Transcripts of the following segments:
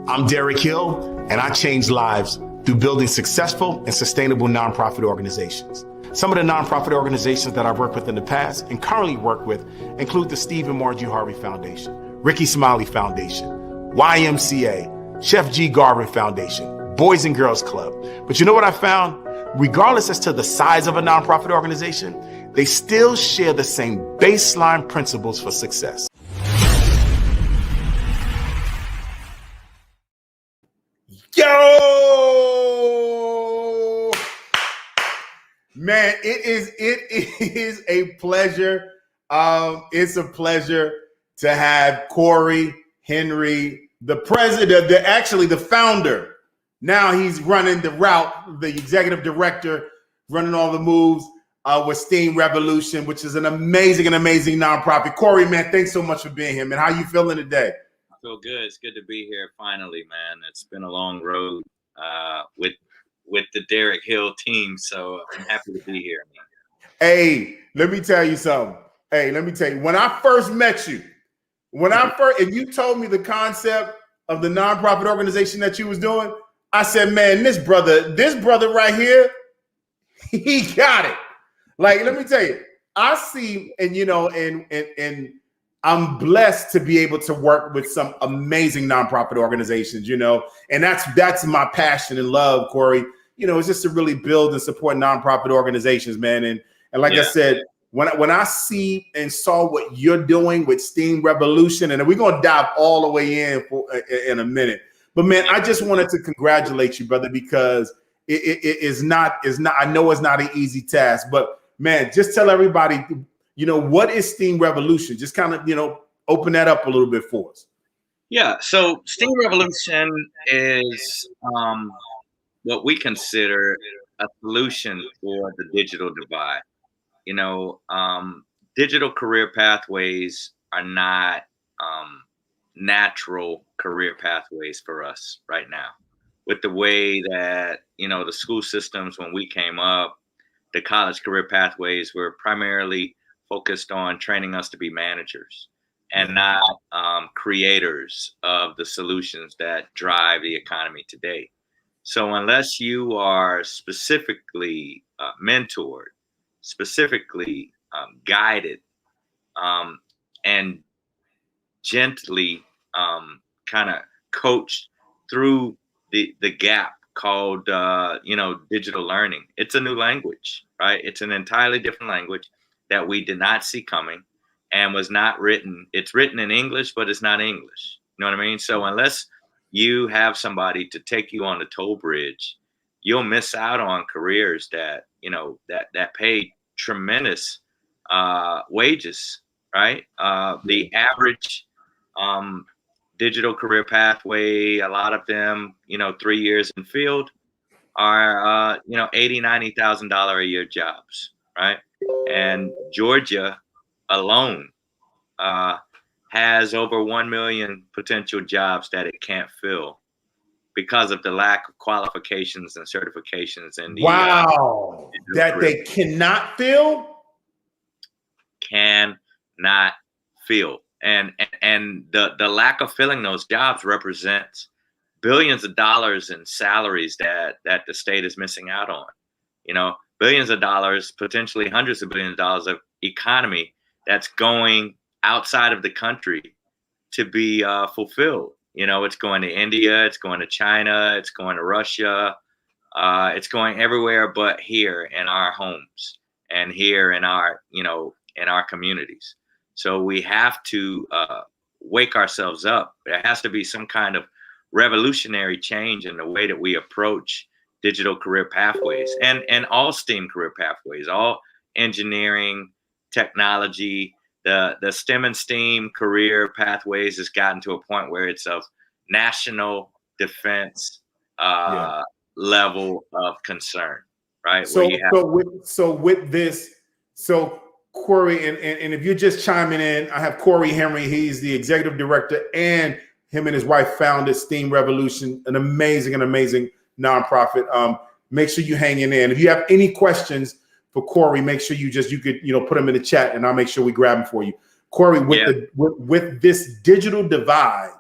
I'm Derek Hill, and I change lives through building successful and sustainable nonprofit organizations. Some of the nonprofit organizations that I've worked with in the past and currently work with include the Steve and Margie Harvey Foundation, Ricky Smiley Foundation, YMCA, Chef G. Garvin Foundation, Boys and Girls Club. But you know what I found? Regardless as to the size of a nonprofit organization, they still share the same baseline principles for success. Yo, man, it is a pleasure. It's a pleasure to have Corey Henry, the president, the founder. Now he's running the route, the executive director, running all the moves with Steam Revolution, which is an amazing nonprofit. Corey, man, thanks so much for being here, man. How you feeling today? I feel good. It's good to be here finally, man. It's been a long road with the Derek Hill team, so I'm happy to be here, man. Hey, let me tell you something. When I first met you, and you told me the concept of the nonprofit organization that you was doing, I said, man, this brother right here, he got it. Like, let me tell you, I see, and I'm blessed to be able to work with some amazing nonprofit organizations, and that's my passion and love, Corey. It's just to really build and support nonprofit organizations, man. And like I said, when I see and saw what you're doing with Steam Revolution, and we're gonna dive all the way in a minute. But man, I just wanted to congratulate you, brother, because it is not. I know it's not an easy task, but man, just tell everybody. What is Steam Revolution? Just kind of, open that up a little bit for us. Yeah. So Steam Revolution is what we consider a solution for the digital divide. Digital career pathways are not natural career pathways for us right now. With the way that, the school systems, when we came up, the college career pathways were primarily focused on training us to be managers and not creators of the solutions that drive the economy today. So unless you are specifically mentored, specifically guided, and gently kind of coached through the gap called, digital learning, it's a new language, right? It's an entirely different language that we did not see coming and was not written. It's written in English, but it's not English. You know what I mean? So unless you have somebody to take you on the toll bridge, you'll miss out on careers that, that pay tremendous wages, right? The average digital career pathway, a lot of them, 3 years in field are, $80,000, $90,000 a year jobs, right? And Georgia alone has over 1 million potential jobs that it can't fill because of the lack of qualifications and certifications. And that they cannot fill? Cannot fill. And the lack of filling those jobs represents billions of dollars in salaries that the state is missing out on. Billions of dollars, potentially hundreds of billions of dollars of economy that's going outside of the country to be fulfilled. It's going to India, it's going to China, it's going to Russia, it's going everywhere but here in our homes and here in our, in our communities. So we have to wake ourselves up. There has to be some kind of revolutionary change in the way that we approach digital career pathways and all STEAM career pathways, all engineering, technology. The STEM and STEAM career pathways has gotten to a point where it's of national defense level of concern, right? So Corey, and if you're just chiming in, I have Corey Henry. He's the executive director, and him and his wife founded Steam Revolution, an amazing nonprofit. Make sure you hang in there. And if you have any questions for Corey, make sure you could put them in the chat, and I'll make sure we grab them for you. Corey, with this digital divide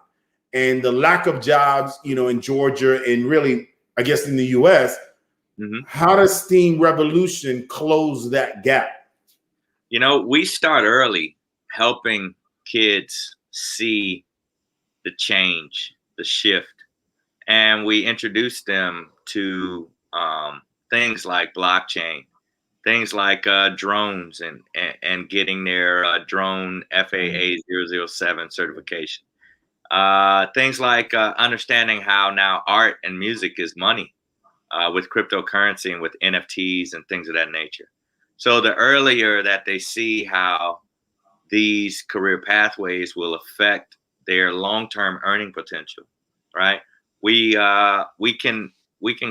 and the lack of jobs, in Georgia and really, I guess, in the U.S. How does STEAM Revolution close that gap? We start early helping kids see the change, the shift, and we introduce them to things like blockchain, things like drones and getting their drone FAA 007 certification. Things like understanding how now art and music is money with cryptocurrency and with NFTs and things of that nature. So the earlier that they see how these career pathways will affect their long-term earning potential, right? We can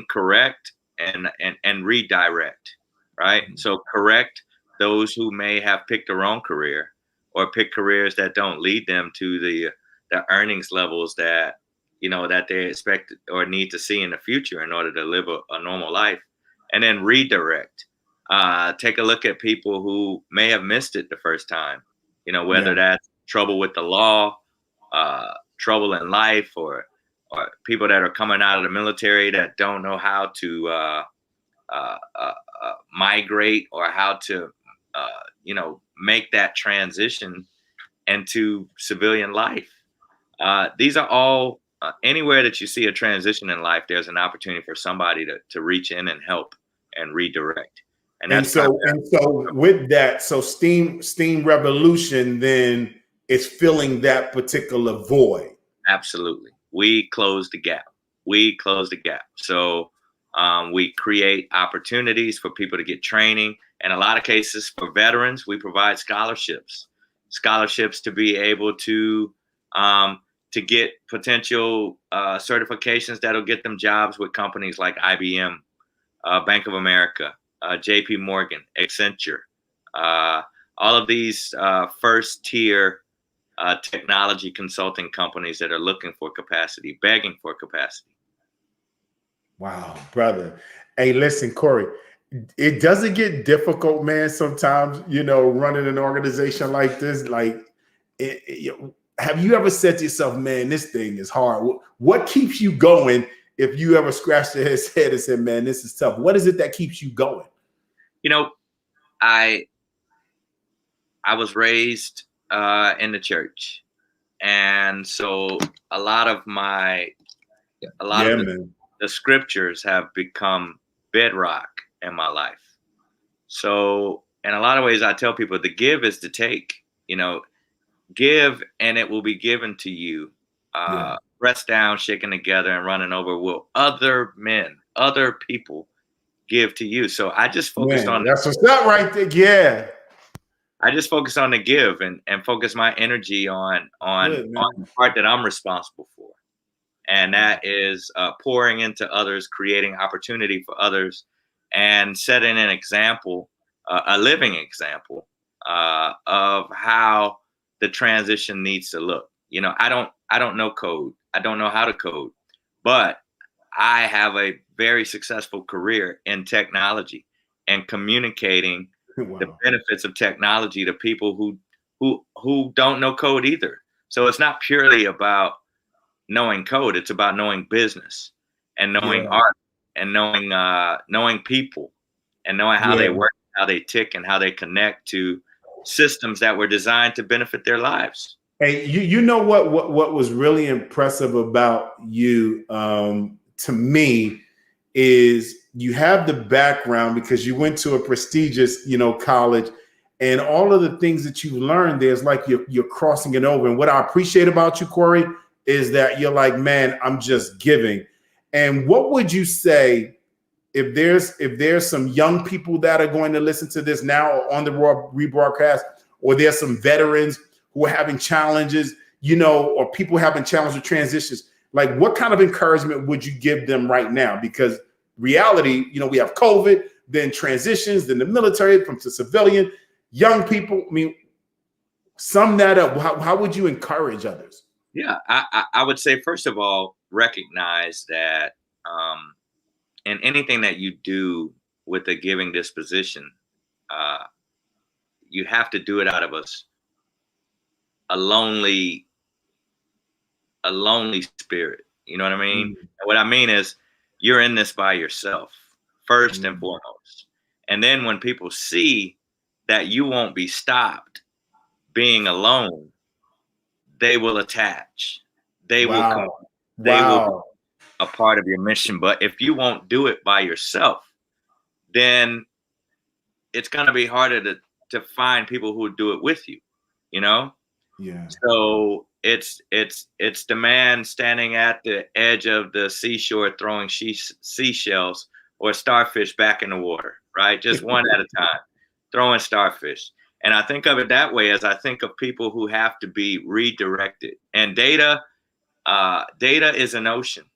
correct and redirect, right? So correct those who may have picked the wrong career or pick careers that don't lead them to the earnings levels that that they expect or need to see in the future in order to live a normal life, and then redirect. Take a look at people who may have missed it the first time, whether that's trouble with the law, trouble in life, or people that are coming out of the military that don't know how to migrate or how to make that transition into civilian life. These are all anywhere that you see a transition in life, there's an opportunity for somebody to reach in and help and redirect. And so with that, so STEAM Revolution then is filling that particular void. Absolutely. We close the gap. So we create opportunities for people to get training. In a lot of cases, for veterans, we provide scholarships to be able to get potential certifications that'll get them jobs with companies like IBM, Bank of America, JP Morgan, Accenture, all of these first tier technology consulting companies that are looking for capacity, begging for capacity. Wow, brother. Hey, listen, Corey, it doesn't get difficult, man, sometimes, running an organization like this. Like, have you ever said to yourself, man, this thing is hard? What keeps you going if you ever scratched your head and said, man, this is tough? What is it that keeps you going? I was raised in the church. And so a lot of the scriptures have become bedrock in my life. So in a lot of ways, I tell people the give is to take, give and it will be given to you. Pressed down, shaken together, and running over will other men, other people give to you. So I just focused on that's what's up right there. Yeah. I just focus on the give and focus my energy on the part that I'm responsible for. And that is pouring into others, creating opportunity for others, and setting an example, a living example of how the transition needs to look. I don't know code. I don't know how to code, but I have a very successful career in technology and communicating the benefits of technology to people who don't know code either. So it's not purely about knowing code. It's about knowing business and knowing art and knowing people and knowing how they work, how they tick, and how they connect to systems that were designed to benefit their lives. Hey, you know what was really impressive about you to me is you have the background because you went to a prestigious, college, and all of the things that you've learned there's like you're crossing it over. And what I appreciate about you, Corey, is that you're like, man, I'm just giving. And what would you say if there's some young people that are going to listen to this now or on the rebroadcast, or there's some veterans who are having challenges, or people having challenges with transitions? Like, what kind of encouragement would you give them right now? Because reality, we have COVID, then transitions, then the military to civilian, young people. I mean, sum that up. How would you encourage others? Yeah, I would say, first of all, recognize that in anything that you do with a giving disposition, you have to do it out of a lonely a lonely spirit. You know what I mean? Mm. And what I mean is you're in this by yourself, first and Mm. foremost. And then when people see that you won't be stopped being alone, they will attach. They will come. Wow. They will be Wow. a part of your mission. But if you won't do it by yourself, then it's going to be harder to find people who do it with you, you know? Yeah. So it's the man standing at the edge of the seashore throwing seashells or starfish back in the water, right? Just one at a time, throwing starfish. And I think of it that way as I think of people who have to be redirected. And data is an ocean.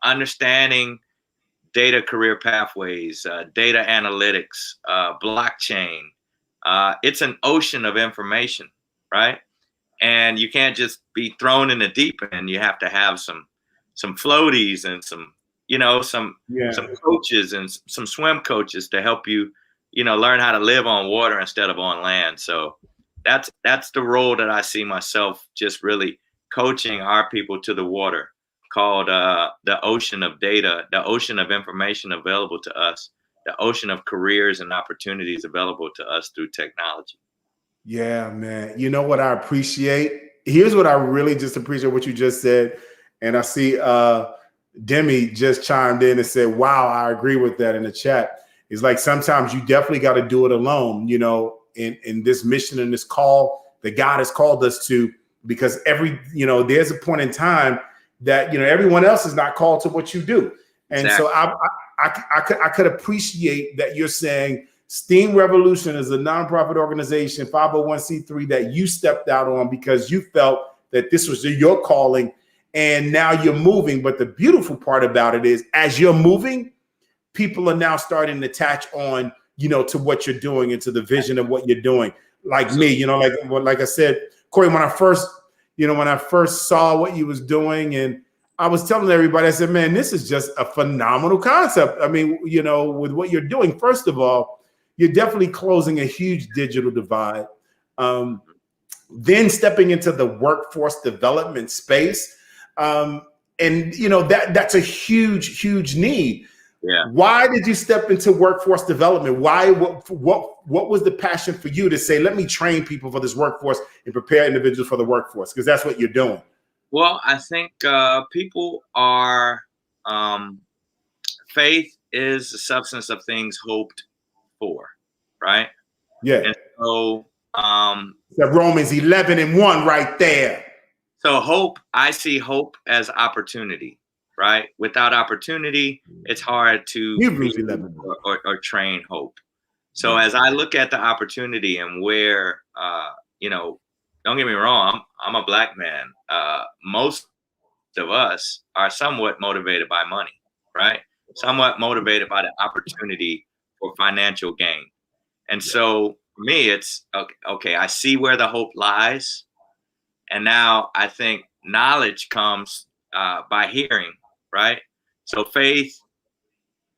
Understanding data career pathways, data analytics, blockchain. It's an ocean of information, right? And you can't just be thrown in the deep end. You have to have some floaties and some coaches and some swim coaches to help you, learn how to live on water instead of on land. So that's the role that I see myself just really coaching our people to the water, called the ocean of data, the ocean of information available to us, the ocean of careers and opportunities available to us through technology. Yeah, man. You know what I appreciate? Here's what I really just appreciate what you just said. And I see Demi just chimed in and said, wow, I agree with that in the chat. It's like sometimes you definitely got to do it alone, in this mission and this call that God has called us to, because there's a point in time that, everyone else is not called to what you do. And Exactly. So I could appreciate that you're saying Steam Revolution is a nonprofit organization, 501c3, that you stepped out on because you felt that this was your calling, and now you're moving. But the beautiful part about it is, as you're moving, people are now starting to attach on, to what you're doing and to the vision of what you're doing. Like me, like I said, Corey, when I first saw what you was doing, and I was telling everybody, I said, man, this is just a phenomenal concept. I mean, with what you're doing, first of all, you're definitely closing a huge digital divide. Then stepping into the workforce development space. And that's a huge need. Yeah. Why did you step into workforce development? Why? What was the passion for you to say, let me train people for this workforce and prepare individuals for the workforce? Because that's what you're doing. Well, I think people are, faith is the substance of things hoped for, right? Yeah. And so that Romans 11:1 right there. So hope, I see hope as opportunity, right? Without opportunity, it's hard to Hebrews 11 or train hope. So as I look at the opportunity and where, don't get me wrong, I'm a Black man. Most of us are somewhat motivated by money, right? Somewhat motivated by the opportunity for financial gain. And so for me, it's okay, I see where the hope lies. And now I think knowledge comes by hearing, right? So faith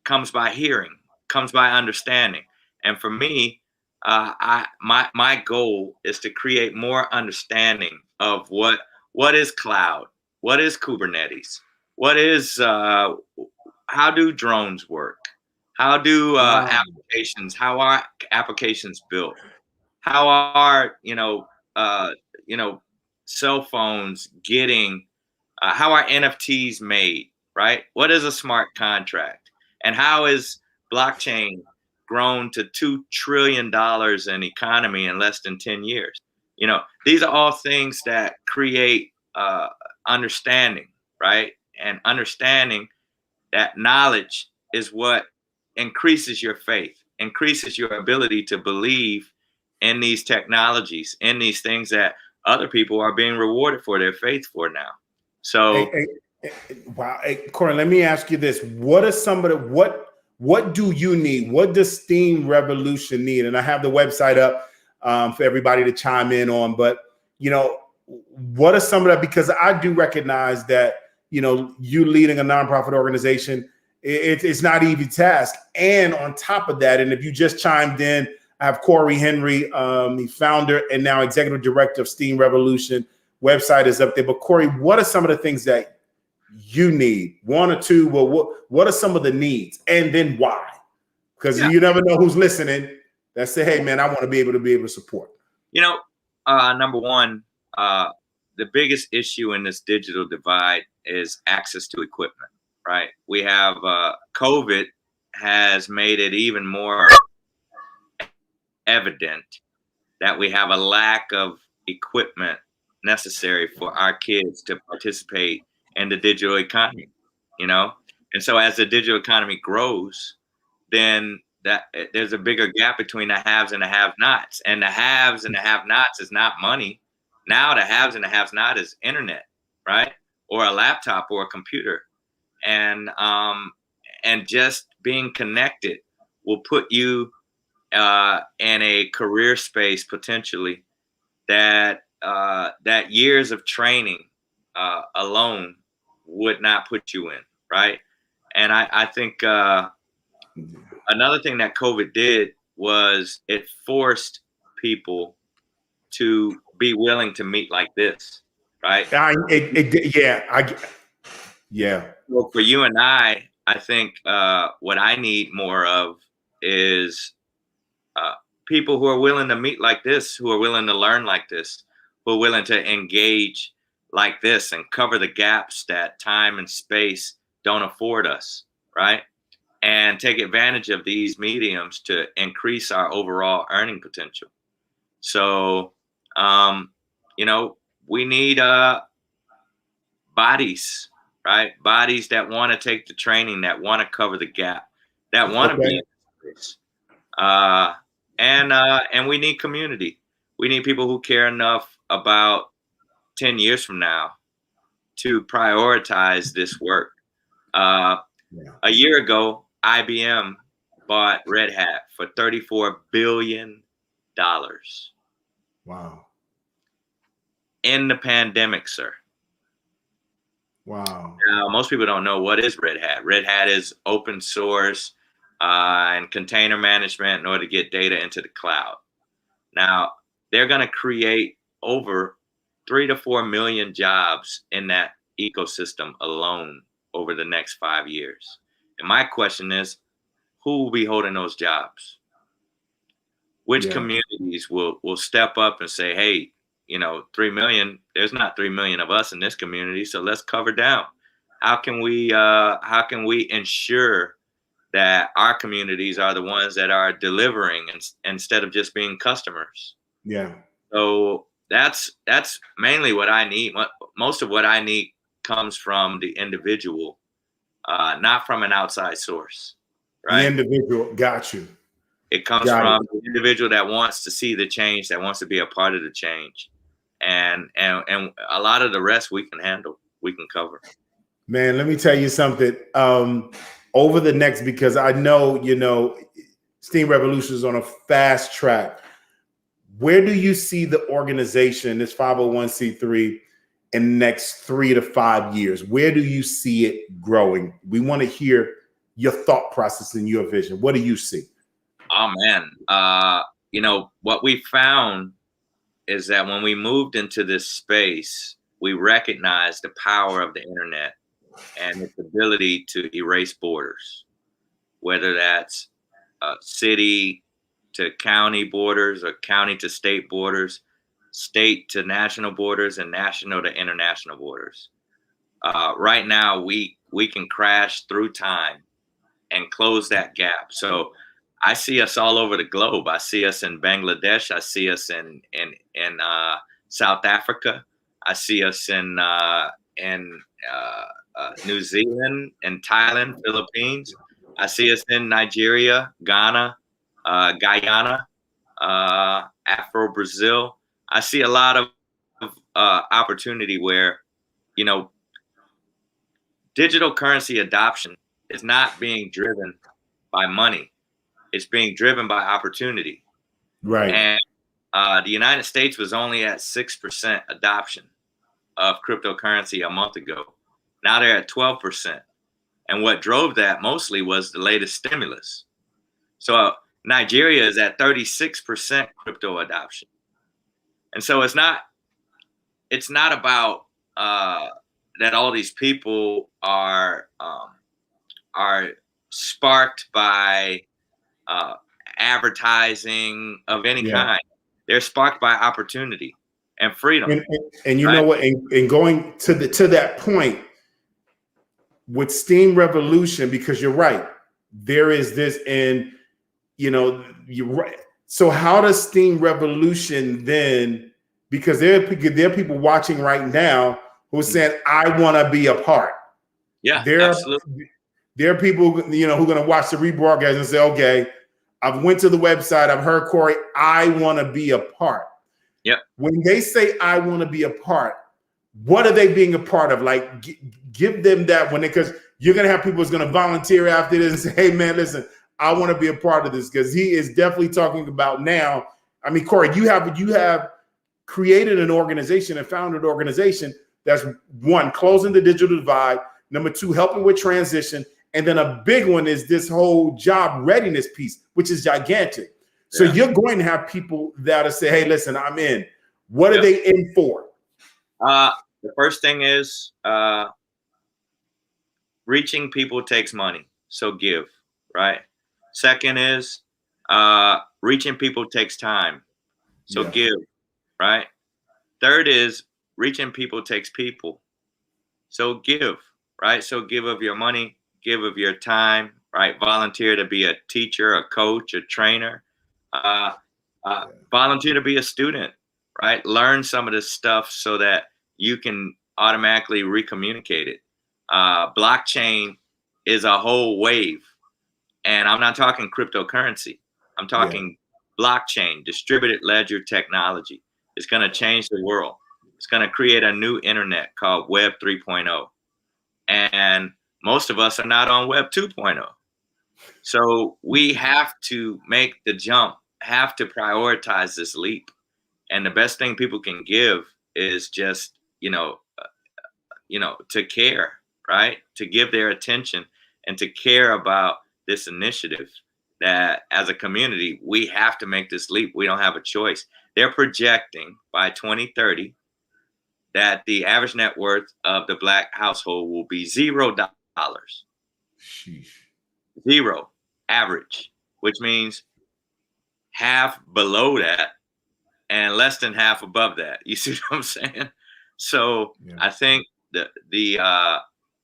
comes by hearing, comes by understanding. And for me, my goal is to create more understanding of what is cloud, what is Kubernetes, what is how do drones work, how do applications, how are applications built, how are cell phones getting, how are NFTs made, right? What is a smart contract, and how is blockchain grown to $2 trillion in economy in less than 10 years? These are all things that create understanding, right? And understanding that knowledge is what increases your faith, increases your ability to believe in these technologies, in these things that other people are being rewarded for their faith for now. So, wow, Corey, let me ask you this: what are some of the what do you need? What does Steam Revolution need? And I have the website up for everybody to chime in on. But what are some of that? Because I do recognize that you leading a nonprofit organization, it's not an easy task. And on top of that, and if you just chimed in, I have Corey Henry, the founder and now executive director of Steam Revolution, website is up there. But Corey, what are some of the things that you need? One or two? Well, what are some of the needs, and then why? Because you never know who's listening. That say, hey man, I want to be able to support. Number one, the biggest issue in this digital divide is access to equipment. Right? We have COVID has made it even more evident that we have a lack of equipment necessary for our kids to participate in the digital economy, and so as the digital economy grows, then that there's a bigger gap between the haves and the have-nots, and the haves and the have-nots is not money. Now the haves and the have-not is internet, right? Or a laptop or a computer, and just being connected will put you in a career space potentially that years of training alone would not put you in, right? And I think another thing that COVID did was it forced people to be willing to meet like this, right? Well, for you and I think what I need more of is people who are willing to meet like this, who are willing to learn like this, who are willing to engage like this and cover the gaps that time and space don't afford us, right? And take advantage of these mediums to increase our overall earning potential. So, we need bodies, right? Bodies that want to take the training, that want to cover the gap, that want to be in this. And we need community. We need people who care enough about 10 years from now to prioritize this work. A year ago, IBM bought Red Hat for $34 billion. Wow. In the pandemic, sir. Wow. Now, most people don't know what is Red Hat. Red Hat is open source and container management in order to get data into the cloud. Now, they're going to create over 3 to 4 million jobs in that ecosystem alone over the next 5 years. And my question is, who will be holding those jobs? Which communities will step up and say, hey, 3 million, there's not 3 million of us in this community, so let's cover down. How can we ensure that our communities are the ones that are delivering instead of just being customers? Yeah. So that's mainly what I need. Most of what I need comes from the individual, not from an outside source, right? The individual, got you. It comes from the individual that wants to see the change, that wants to be a part of the change. And a lot of the rest we can handle, we can cover. Man, let me tell you something. Over the next, because I know, Steam Revolution is on a fast track. Where do you see the organization, this 501c3, in the next 3 to 5 years? Where do you see it growing? We want to hear your thought process and your vision. What do you see? Oh, man. What we found is that when we moved into this space, we recognized the power of the internet and its ability to erase borders, whether that's city to county borders or county to state borders, state to national borders, and national to international borders. Right now, we can crash through time and close that gap. So I see us all over the globe. I see us in Bangladesh. I see us in South Africa. I see us in New Zealand, in Thailand, Philippines. I see us in Nigeria, Ghana, Guyana, Afro Brazil. I see a lot of opportunity where, digital currency adoption is not being driven by money. It's being driven by opportunity. Right. And the United States was only at 6% adoption of cryptocurrency a month ago. Now they're at 12%. And what drove that mostly was the latest stimulus. So Nigeria is at 36% crypto adoption. And so it's not it's not about that all these people are sparked by advertising of any kind. They're sparked by opportunity and freedom. And you know what? And going to that point with Steam Revolution, because you're right, there is this, and you're right. So how does Steam Revolution then? Because there are people watching right now who are saying, "I want to be a part." Yeah, absolutely. There are people, who are going to watch the rebroadcast and say, "Okay, I've went to the website. I've heard Corey. I want to be a part." Yep. When they say, "I want to be a part," what are they being a part of? Like, give them that one, because you're going to have people who's going to volunteer after this and say, "Hey, man, listen, I want to be a part of this," because he is definitely talking about now. I mean, Corey, you have created an organization and founded an organization that's, one, closing the digital divide. Number two, helping with transition. And then a big one is this whole job readiness piece, which is gigantic. So you're going to have people that'll say, "Hey, listen, I'm in." What are they in for? The first thing is reaching people takes money. So give, right? Second is reaching people takes time. So give, right? Third is reaching people takes people. So give, right? So give of your money, give of your time, right? Volunteer to be a teacher, a coach, a trainer. Volunteer to be a student, right? Learn some of this stuff so that you can automatically recommunicate it. Blockchain is a whole wave. And I'm not talking cryptocurrency. I'm talking blockchain, distributed ledger technology. It's going to change the world. It's going to create a new internet called Web 3.0. And most of us are not on Web 2.0. So we have to make the jump, have to prioritize this leap. And the best thing people can give is just, to care, right? To give their attention and to care about this initiative that as a community, we have to make this leap. We don't have a choice. They're projecting by 2030 that the average net worth of the Black household will be $0. Sheesh. Zero average, which means half below that and less than half above that. You see what I'm saying? So I think the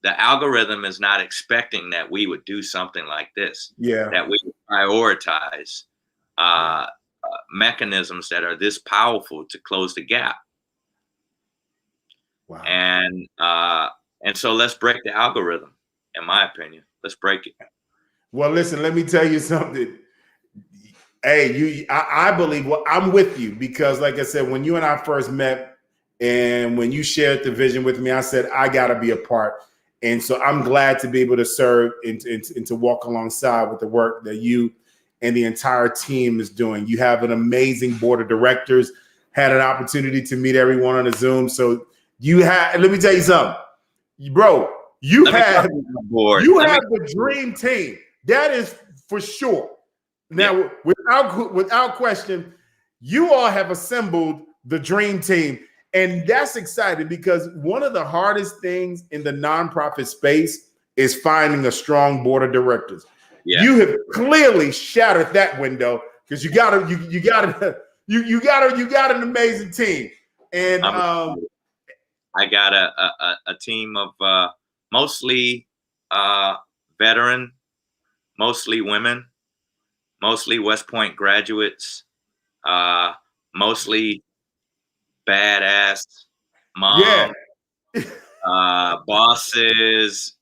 algorithm is not expecting that we would do something like this. That we would prioritize mechanisms that are this powerful to close the gap. Wow. And so let's break the algorithm, in my opinion. Let's break it. Well, listen, let me tell you something. Hey, I believe, well, I'm with you, because like I said, when you and I first met and when you shared the vision with me, I said, I got to be a part. And so I'm glad to be able to serve and to walk alongside with the work that you and the entire team is doing. You have an amazing board of directors, had an opportunity to meet everyone on the Zoom. So let me tell you something, bro, you have the dream team. That is for sure. Now, without question, you all have assembled the dream team. And that's exciting, because one of the hardest things in the nonprofit space is finding a strong board of directors. Yeah. You have clearly shattered that window, because you got an amazing team. And I got a team of mostly veteran, mostly women, mostly West Point graduates, mostly badass mom, bosses,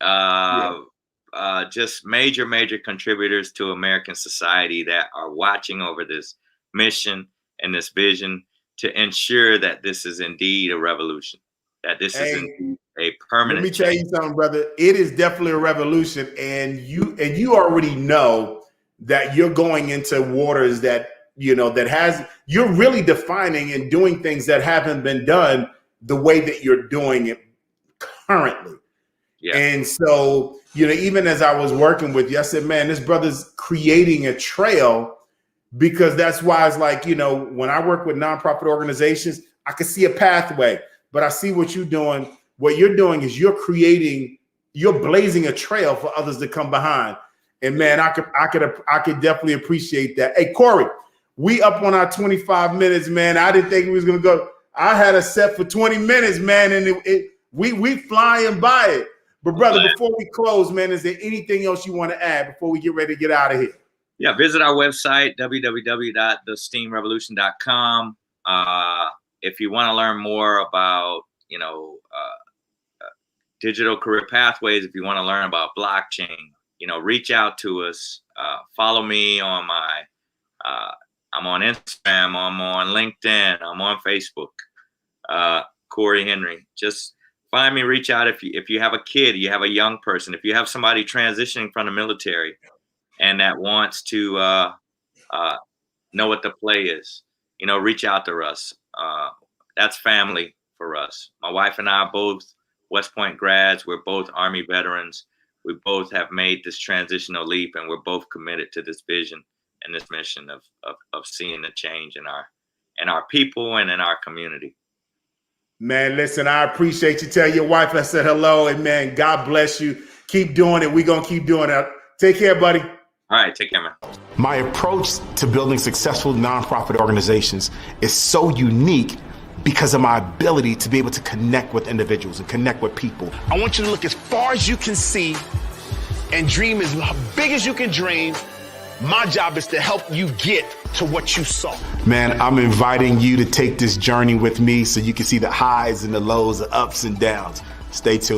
just major contributors to American society that are watching over this mission and this vision to ensure that this is indeed a revolution, that this is indeed a permanent. Let me tell you something, brother. It is definitely a revolution, and you already know that you're going into waters that you're really defining and doing things that haven't been done the way that you're doing it currently. Yeah. And so, even as I was working with you, I said, man, this brother's creating a trail, because that's why it's like, when I work with nonprofit organizations, I can see a pathway. but I see what you're doing. What you're doing is you're blazing a trail for others to come behind. And man, I could definitely appreciate that. Hey, Corey, we up on our 25 minutes, man. I didn't think we was gonna go. I had a set for 20 minutes, man, and we flying by it. But brother, before we close, man, is there anything else you want to add before we get ready to get out of here? Yeah, visit our website, www.thesteamrevolution.com. If you want to learn more about, digital career pathways, if you want to learn about blockchain, reach out to us. Follow me on I'm on Instagram, I'm on LinkedIn, I'm on Facebook. Corey Henry. Just find me, reach out if you have a kid, you have a young person, if you have somebody transitioning from the military and that wants to know what the play is, reach out to us. That's family for us. My wife and I are both West Point grads. We're both Army veterans. We both have made this transitional leap, and we're both committed to this vision and this mission of seeing the change in our people and in our community. Man, listen, I appreciate you. Tell your wife I said hello, and man, God bless you. Keep doing it. We're going to keep doing it. Take care, buddy. All right, take care, man. My approach to building successful nonprofit organizations is so unique because of my ability to be able to connect with individuals and connect with people. I want you to look as far as you can see and dream as big as you can dream. My job is to help you get to what you saw. Man, I'm inviting you to take this journey with me so you can see the highs and the lows, the ups and downs. Stay tuned.